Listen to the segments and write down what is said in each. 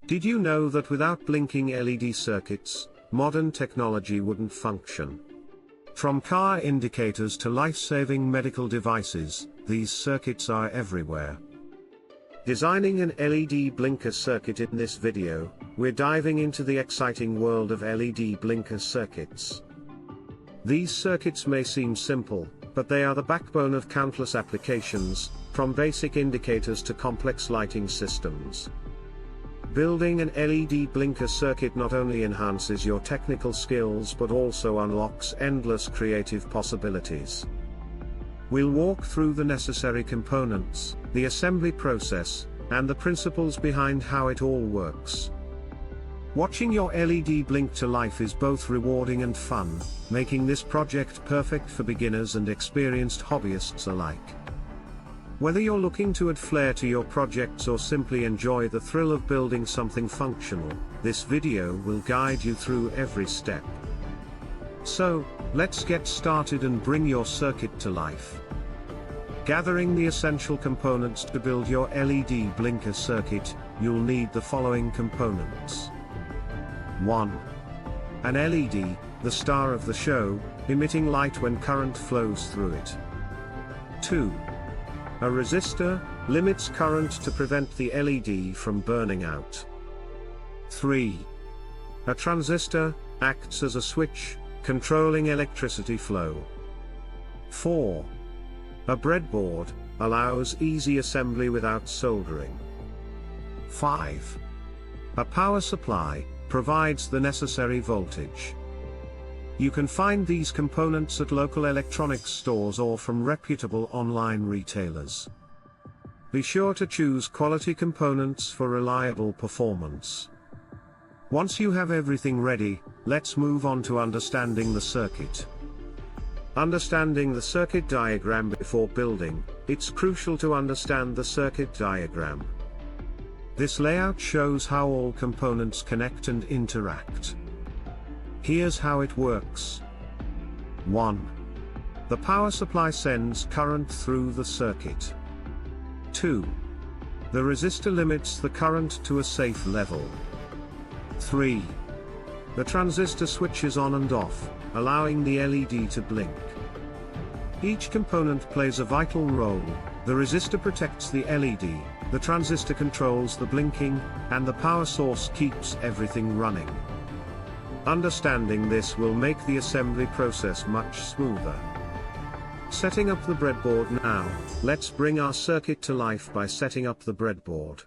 Did you know that without blinking LED circuits, modern technology wouldn't function? From car indicators to life-saving medical devices, these circuits are everywhere. Designing an LED blinker circuit. In this video, we're diving into the exciting world of LED blinker circuits. These circuits may seem simple, but they are the backbone of countless applications, from basic indicators to complex lighting systems. Building an LED blinker circuit not only enhances your technical skills but also unlocks endless creative possibilities. We'll walk through the necessary components, the assembly process, and the principles behind how it all works. Watching your LED blink to life is both rewarding and fun, making this project perfect for beginners and experienced hobbyists alike. Whether you're looking to add flair to your projects or simply enjoy the thrill of building something functional, this video will guide you through every step. So, let's get started and bring your circuit to life. Gathering the essential components to build your LED blinker circuit, you'll need the following components. 1. An LED, the star of the show, emitting light when current flows through it. 2. A resistor, limits current to prevent the LED from burning out. 3. A transistor, acts as a switch, controlling electricity flow. 4. A breadboard, allows easy assembly without soldering. 5. A power supply, provides the necessary voltage. You can find these components at local electronics stores or from reputable online retailers. Be sure to choose quality components for reliable performance. Once you have everything ready, let's move on to understanding the circuit. Understanding the circuit diagram. Before building, it's crucial to understand the circuit diagram. This layout shows how all components connect and interact. Here's how it works. 1. The power supply sends current through the circuit. 2. The resistor limits the current to a safe level. 3. The transistor switches on and off, allowing the LED to blink. Each component plays a vital role. The resistor protects the LED, the transistor controls the blinking, and the power source keeps everything running. Understanding this will make the assembly process much smoother. Setting up the breadboard. Now, let's bring our circuit to life by setting up the breadboard.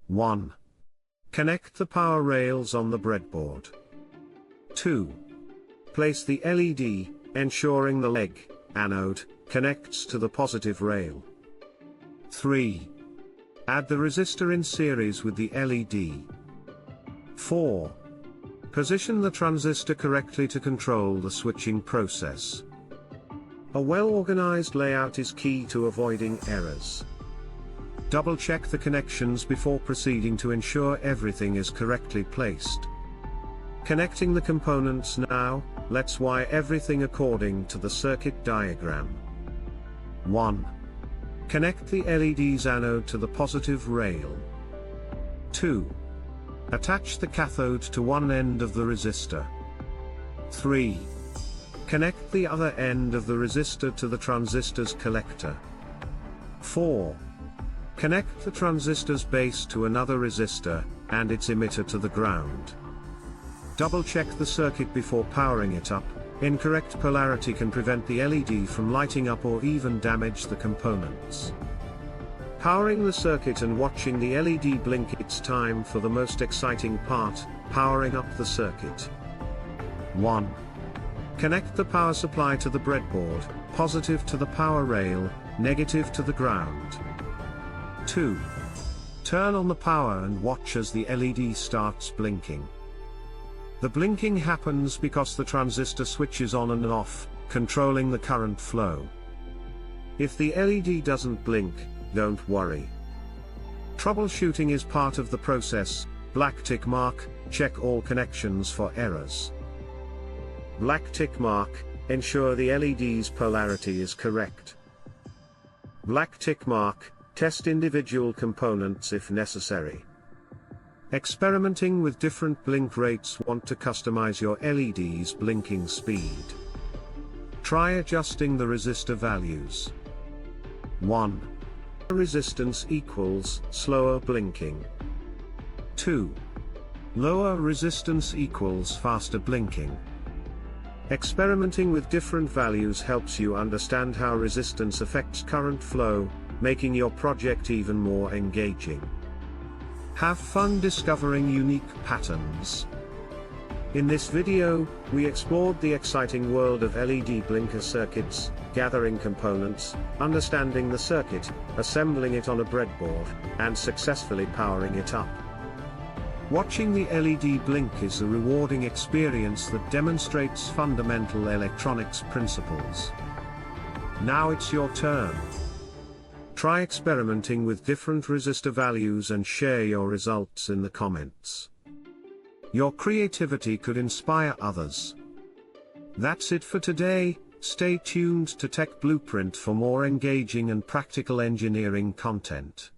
1. Connect the power rails on the breadboard. 2. Place the LED, ensuring the leg, anode, connects to the positive rail. 3. Add the resistor in series with the LED. 4. Position the transistor correctly to control the switching process. A well-organized layout is key to avoiding errors. Double-check the connections before proceeding to ensure everything is correctly placed. Connecting the components. Now, let's wire everything according to the circuit diagram. 1. Connect the LED's anode to the positive rail. 2. Attach the cathode to one end of the resistor. 3. Connect the other end of the resistor to the transistor's collector. 4. Connect the transistor's base to another resistor, and its emitter to the ground. Double-check the circuit before powering it up. Incorrect polarity can prevent the LED from lighting up or even damage the components. Powering the circuit and watching the LED blink. It's time for the most exciting part, powering up the circuit. 1. Connect the power supply to the breadboard, positive to the power rail, negative to the ground. 2. Turn on the power and watch as the LED starts blinking. The blinking happens because the transistor switches on and off, controlling the current flow. If the LED doesn't blink, don't worry. Troubleshooting is part of the process. Black tick mark, check all connections for errors. Black tick mark, ensure the LED's polarity is correct. Black tick mark, test individual components if necessary. Experimenting with different blink rates. Want to customize your LED's blinking speed? Try adjusting the resistor values. 1. Resistance equals slower blinking. 2. Lower resistance equals faster blinking. Experimenting with different values helps you understand how resistance affects current flow, making your project even more engaging. Have fun discovering unique patterns. In this video, we explored the exciting world of LED blinker circuits, gathering components, understanding the circuit, assembling it on a breadboard, and successfully powering it up. Watching the LED blink is a rewarding experience that demonstrates fundamental electronics principles. Now it's your turn. Try experimenting with different resistor values and share your results in the comments. Your creativity could inspire others. That's it for today. Stay tuned to Tech Blueprint for more engaging and practical engineering content.